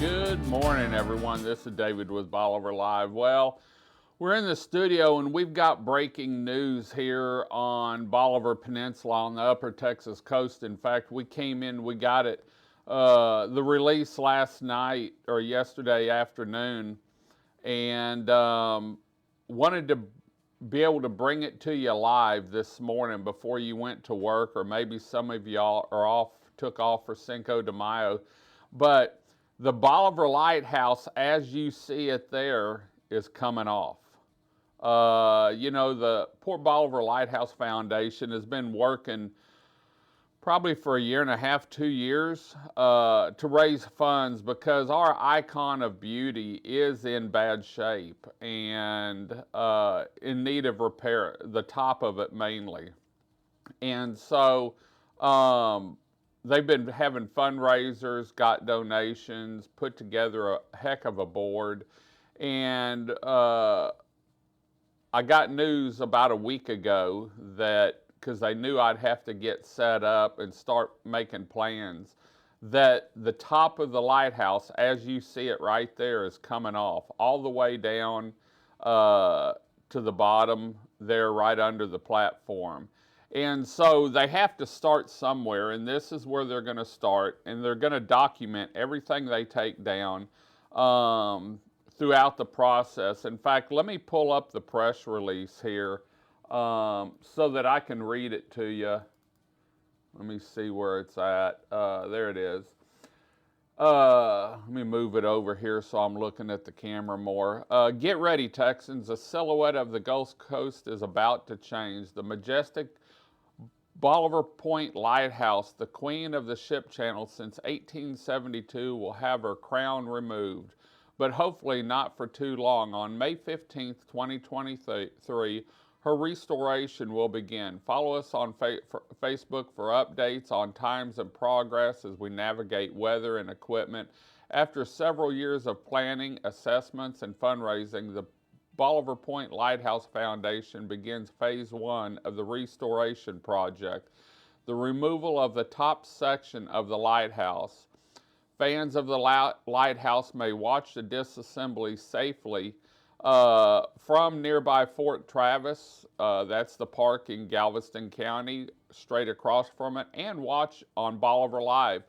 Good morning, everyone. This is David with Bolivar Live. Well, we're in the studio and we've got breaking news here on Bolivar Peninsula on the upper Texas coast. In fact, we came in, we got it, the release last night or yesterday afternoon, and wanted to be able to bring it to you live this morning before you went to work, or maybe some of y'all are took off for Cinco de Mayo. But the Bolivar Lighthouse, as you see it there, is coming off. You know, the Port Bolivar Lighthouse Foundation has been working probably for a year and a half, 2 years, to raise funds because our icon of beauty is in bad shape and in need of repair, the top of it mainly. And so they've been having fundraisers, got donations, put together a heck of a board. And I got news about a week ago that, because they knew I'd have to get set up and start making plans, that the top of the lighthouse, as you see it right there, is coming off all the way down to the bottom there, right under the platform. And so they have to start somewhere, and this is where they're going to start, and they're going to document everything they take down throughout the process. In fact, let me pull up the press release here so that I can read it to you. Let me see where it's at. There it is. Let me move it over here so I'm looking at the camera more. Get ready, Texans. The silhouette of the Gulf Coast is about to change. The majestic Bolivar Point Lighthouse, the queen of the ship channel since 1872, will have her crown removed, but hopefully not for too long. On May 15th, 2023, her restoration will begin. Follow us on Facebook for updates on times and progress as we navigate weather and equipment. After several years of planning, assessments, and fundraising, the Bolivar Point Lighthouse Foundation begins phase 1 of the restoration project, the removal of the top section of the lighthouse. Fans of the lighthouse may watch the disassembly safely from nearby forttravis, that's the park in Galveston County, straight across from it, and watch on Bolivar Live.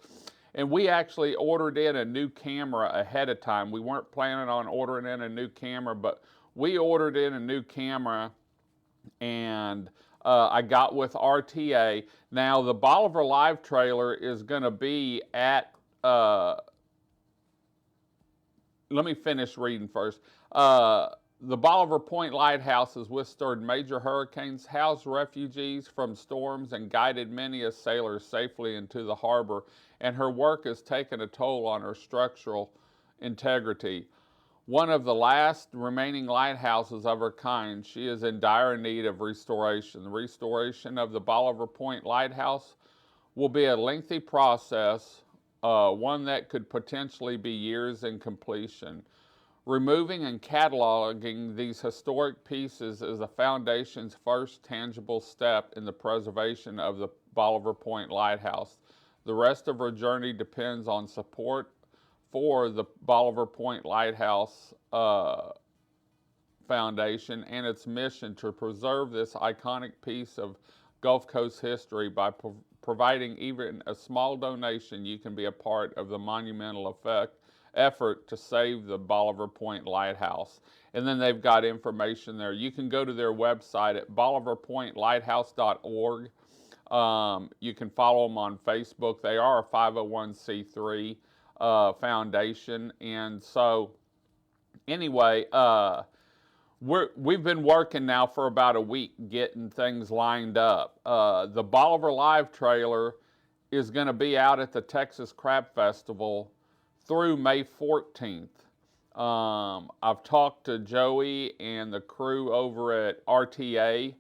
And we actually ordered in a new camera ahead of time. We weren't planning on ordering in a new camera, but we ordered in a new camera, and I got with RTA. Now, the Bolivar Live trailer is going to be at, let me finish reading first. The Bolivar Point Lighthouse has withstood major hurricanes, housed refugees from storms, and guided many a sailor safely into the harbor, and her work has taken a toll on her structural integrity. One of the last remaining lighthouses of her kind, she is in dire need of restoration. The restoration of the Bolivar Point Lighthouse will be a lengthy process, one that could potentially be years in completion. Removing and cataloging these historic pieces is the Foundation's first tangible step in the preservation of the Bolivar Point Lighthouse. The rest of her journey depends on support for the Bolivar Point Lighthouse Foundation and its mission to preserve this iconic piece of Gulf Coast history. By providing even a small donation, you can be a part of the monumental effort to save the Bolivar Point Lighthouse. And then they've got information there. You can go to their website at bolivarpointlighthouse.org. You can follow them on Facebook. They are a 501c3 foundation. And so anyway, we've been working now for about a week getting things lined up. The Bolivar Live trailer is going to be out at the Texas Crab Festival through May 14th. I've talked to Joey and the crew over at RTA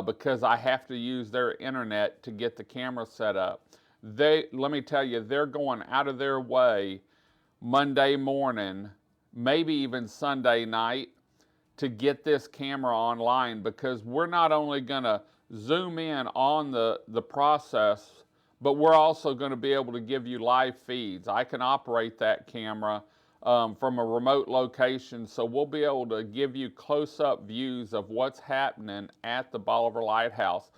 because I have to use their internet to get the camera set up. Let me tell you, they're going out of their way Monday morning, maybe even Sunday night, to get this camera online, because we're not only going to zoom in on the process, but we're also going to be able to give you live feeds. I can operate that camera from a remote location, so we'll be able to give you close-up views of what's happening at the Bolivar Lighthouse.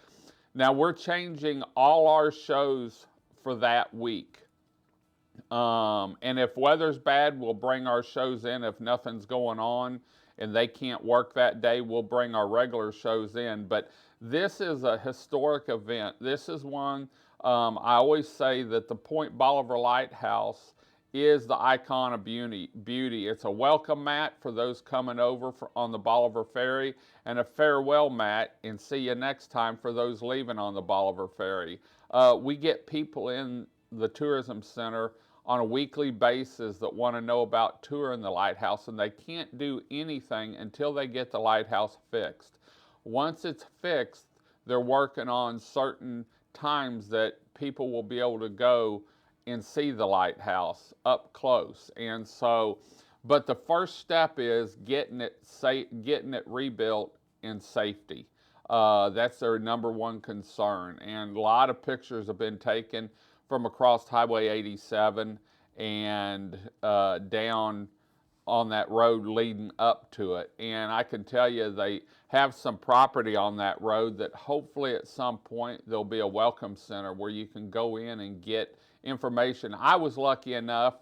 Now, we're changing all our shows for that week. And if weather's bad, we'll bring our shows in. If nothing's going on and they can't work that day, we'll bring our regular shows in. But this is a historic event. This is one, I always say that the Point Bolivar Lighthouse is the icon of beauty. It's a welcome mat for those coming over on the Bolivar Ferry, and a farewell mat and see you next time for those leaving on the Bolivar Ferry. We get people in the tourism center on a weekly basis that want to know about touring the lighthouse, and they can't do anything until they get the lighthouse fixed. Once it's fixed, they're working on certain times that people will be able to go and see the lighthouse up close. And so, but the first step is getting it rebuilt in safety. That's their number one concern. And a lot of pictures have been taken from across Highway 87 and down on that road leading up to it. And I can tell you they have some property on that road that hopefully at some point there'll be a welcome center where you can go in and get information. I was lucky enough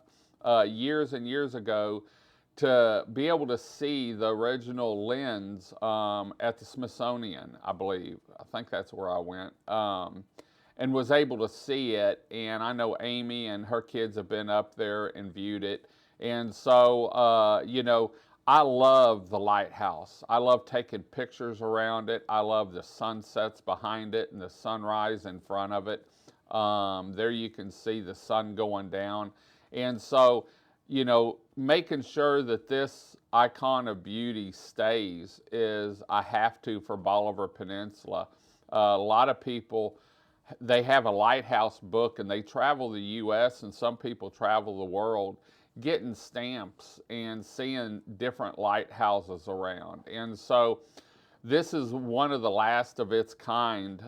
years and years ago to be able to see the original lens at the Smithsonian, I believe. I think that's where I went. And was able to see it, and I know Amy and her kids have been up there and viewed it. And so, you know, I love the lighthouse. I love taking pictures around it. I love the sunsets behind it and the sunrise in front of it. There you can see the sun going down. And so, you know, making sure that this icon of beauty stays is a have to for Bolivar Peninsula. A lot of people, they have a Lighthouse book and they travel the U.S. and some people travel the world getting stamps and seeing different lighthouses around. And so this is one of the last of its kind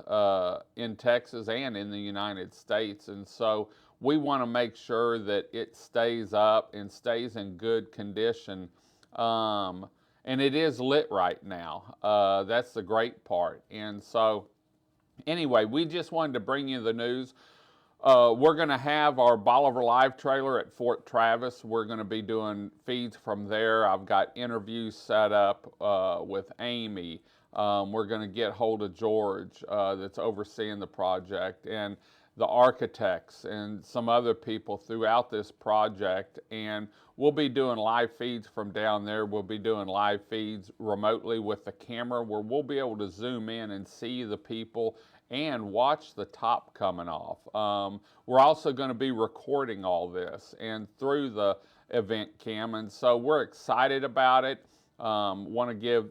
in Texas and in the United States. And so we want to make sure that it stays up and stays in good condition. And it is lit right now. That's the great part. And so anyway, we just wanted to bring you the news. We're going to have our Bolivar Live trailer at Fort Travis. We're going to be doing feeds from there. I've got interviews set up with Amy. We're going to get hold of George that's overseeing the project, and the architects and some other people throughout this project. And we'll be doing live feeds from down there. We'll be doing live feeds remotely with the camera where we'll be able to zoom in and see the people and watch the top coming off. We're also going to be recording all this and through the event cam, and so we're excited about it. Want to give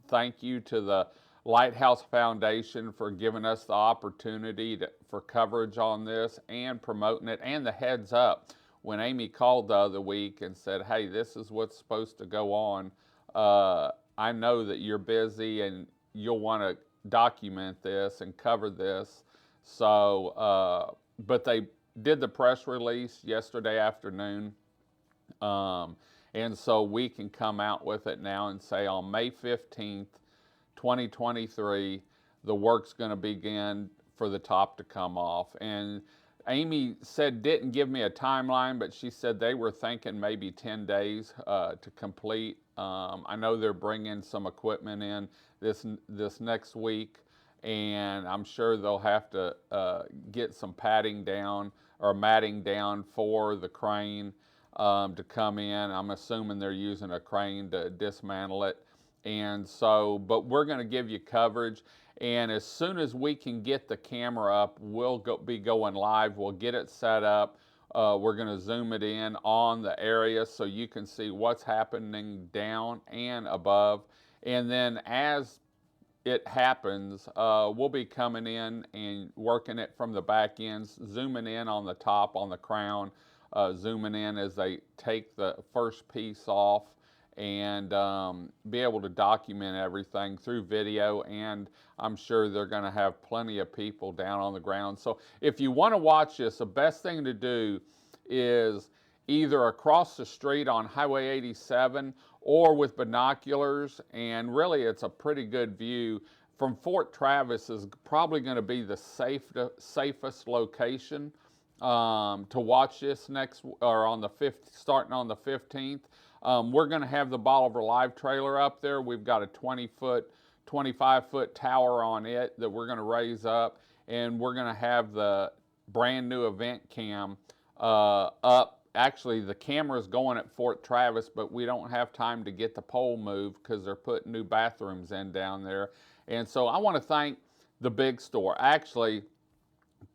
thank you to the Lighthouse Foundation for giving us the opportunity for coverage on this and promoting it, and the heads up. When Amy called the other week and said, hey, this is what's supposed to go on, I know that you're busy and you'll want to document this and cover this. So, but they did the press release yesterday afternoon. And so we can come out with it now and say on May 15th, 2023, the work's going to begin for the top to come off. And Amy didn't give me a timeline, but she said they were thinking maybe 10 days to complete. I know they're bringing some equipment in this next week, and I'm sure they'll have to get some padding down or matting down for the crane to come in. I'm assuming they're using a crane to dismantle it. And so, but we're going to give you coverage, and as soon as we can get the camera up, we'll be going live. We'll get it set up. We're going to zoom it in on the area so you can see what's happening down and above. And then as it happens, we'll be coming in and working it from the back ends, zooming in on the top, on the crown, zooming in as they take the first piece off, and be able to document everything through video, and I'm sure they're going to have plenty of people down on the ground. So if you want to watch this, the best thing to do is either across the street on Highway 87 or with binoculars, and really it's a pretty good view. From Fort Travis is probably going to be the safest location to watch this next, or on the starting on the 15th. We're going to have the Bolivar Live trailer up there. We've got a 25-foot tower on it that we're going to raise up, and we're going to have the brand new event cam up. Actually, the camera's going at Fort Travis, but we don't have time to get the pole moved because they're putting new bathrooms in down there. And so I want to thank the big store. Actually,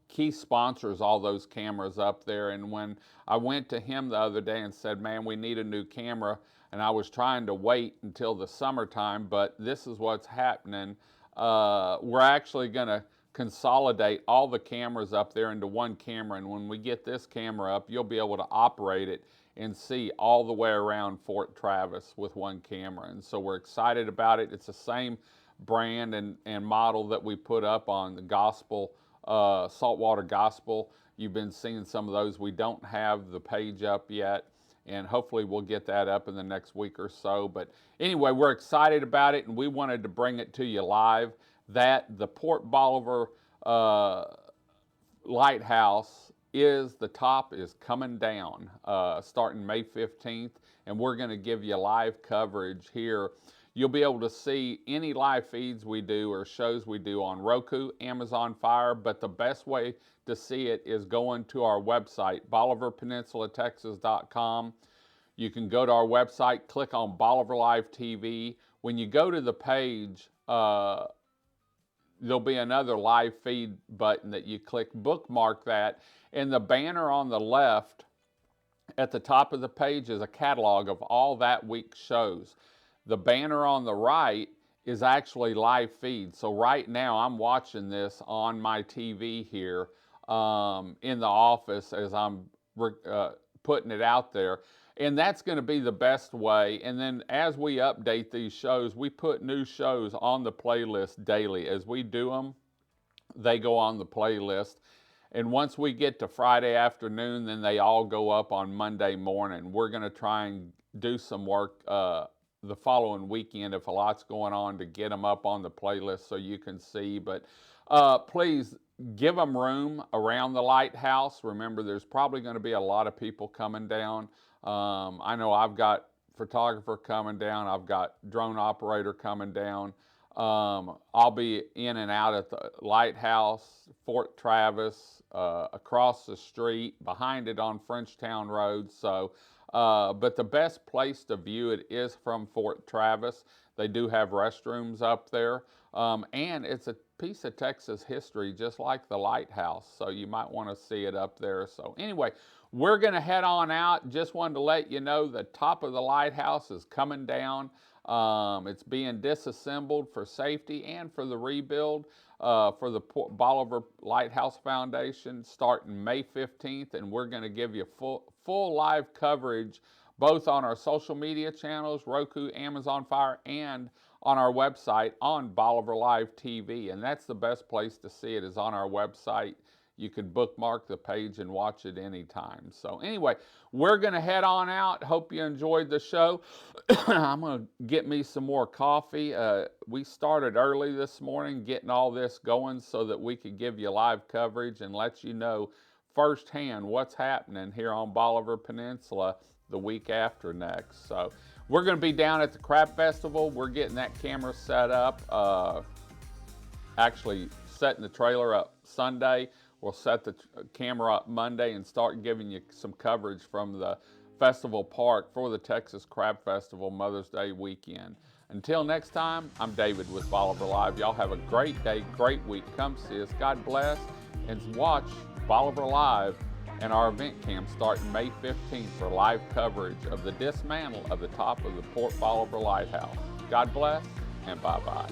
Keith sponsors all those cameras up there, and when I went to him the other day and said, man, we need a new camera, and I was trying to wait until the summertime, but this is what's happening. We're actually going to consolidate all the cameras up there into one camera, and when we get this camera up, you'll be able to operate it and see all the way around Fort Travis with one camera. And so we're excited about it. It's the same brand and model that we put up on the Gospel, Saltwater Gospel. You've been seeing some of those. We don't have the page up yet, and hopefully we'll get that up in the next week or so. But anyway, we're excited about it, and we wanted to bring it to you live. That the Port Bolivar Lighthouse the top is coming down starting May 15th, and we're going to give you live coverage here. You'll be able to see any live feeds we do or shows we do on Roku, Amazon Fire, but the best way to see it is going to our website, bolivarpeninsula.texas.com. You can go to our website, click on Bolivar Live TV. When you go to the page, there'll be another live feed button that you click, bookmark that, and the banner on the left at the top of the page is a catalog of all that week's shows. The banner on the right is actually live feed. So right now I'm watching this on my TV here in the office as I'm putting it out there. And that's going to be the best way. And then as we update these shows, we put new shows on the playlist daily. As we do them, they go on the playlist. And once we get to Friday afternoon, then they all go up on Monday morning. We're going to try and do some work the following weekend if a lot's going on to get them up on the playlist so you can see. But please give them room around the lighthouse. Remember, there's probably going to be a lot of people coming down. I know I've got photographer coming down. I've got drone operator coming down. I'll be in and out at the lighthouse, Fort Travis, across the street, behind it on Frenchtown Road. So, but the best place to view it is from Fort Travis. They do have restrooms up there. And it's a piece of Texas history, just like the lighthouse. So you might want to see it up there. So anyway, we're going to head on out. Just wanted to let you know the top of the lighthouse is coming down. It's being disassembled for safety and for the rebuild for the Bolivar Lighthouse Foundation starting May 15th. And we're going to give you full live coverage both on our social media channels, Roku, Amazon Fire, and on our website on Bolivar Live TV. And that's the best place to see it, is on our website. You can bookmark the page and watch it anytime. So anyway, we're going to head on out. Hope you enjoyed the show. I'm going to get me some more coffee. We started early this morning getting all this going so that we could give you live coverage and let you know firsthand what's happening here on Bolivar Peninsula the week after next. So we're going to be down at the Crab Festival. We're getting that camera set up, actually setting the trailer up Sunday. We'll set the camera up Monday and start giving you some coverage from the festival park for the Texas Crab Festival Mother's Day weekend. Until next time, I'm David with Bolivar Live. Y'all have a great day, great week. Come see us. God bless. And watch Bolivar Live and our event camp starting May 15th for live coverage of the dismantle of the top of the Port Bolivar Lighthouse. God bless and bye-bye.